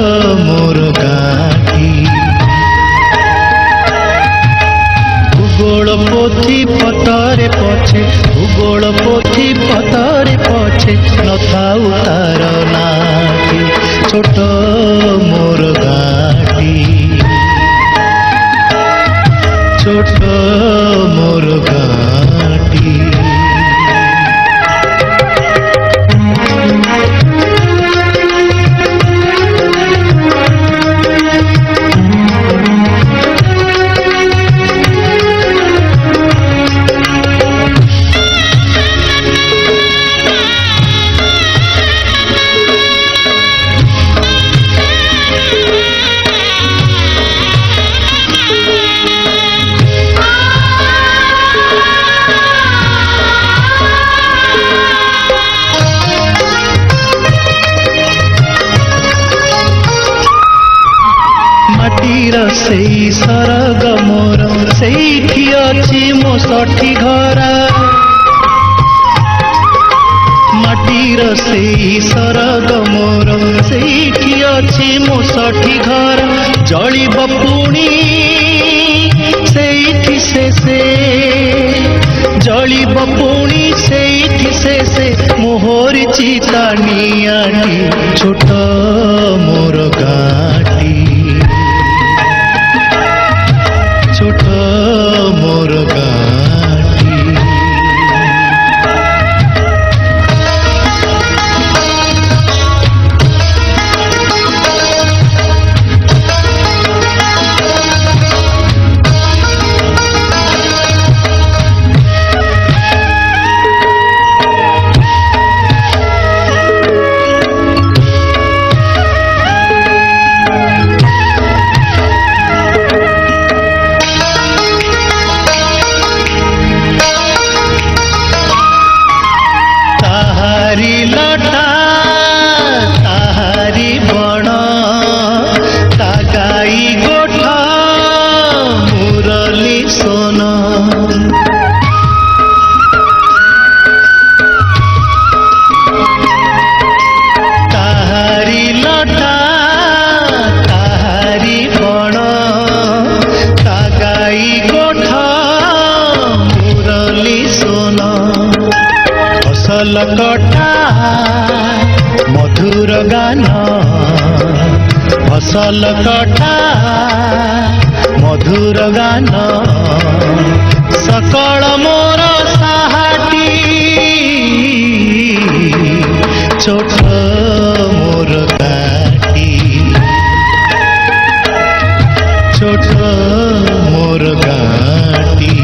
मोर गाँटी भूगोल पोथी पतरे पछे भूगोल पोथी पतरे पछे नथाउ तार नाटी छोट मोर गाँटी छोट मोर गाँटी सेई सरग मोर सेठी अछि मो सठी घरा माटीर सेई सरग मोर सेठी अछि मो सठी घरा जलिब पुणी सेठी शेषे जलिब पुणी सेठी शेषे मोहरी चिता नियाटी छोट मोर गाँटी छोट मोर गाँटी कटा मधुर गान फसल कटा मधुर गान सकल मोर साहाटी छोट मोर गाँटी छोट मोर गाँटी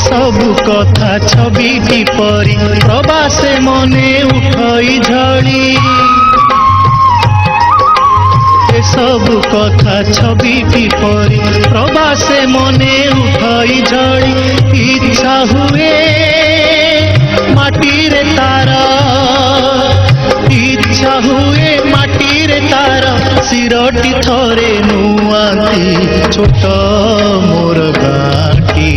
सबु कथा छविटी परी प्रवासे मने उठई झड़ी सबु कथा छविटी परी प्रवासे मने उठई झड़ी इच्छा हुए माटी रे तार इच्छा हुए माटी रे तार सिरटी थरे नुआती छोट मोर गाँटी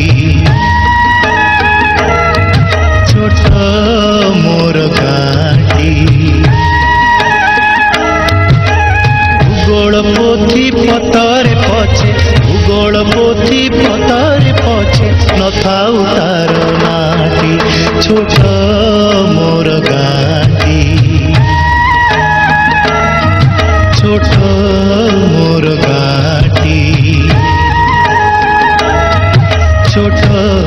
छोट मोर गाँटी भूगोल पोथी पतरे पछे भूगोल पोथी पतरे पछे नथाउ तार नाटी छोट मोर गाँटी छोट मोर गाँटी छोट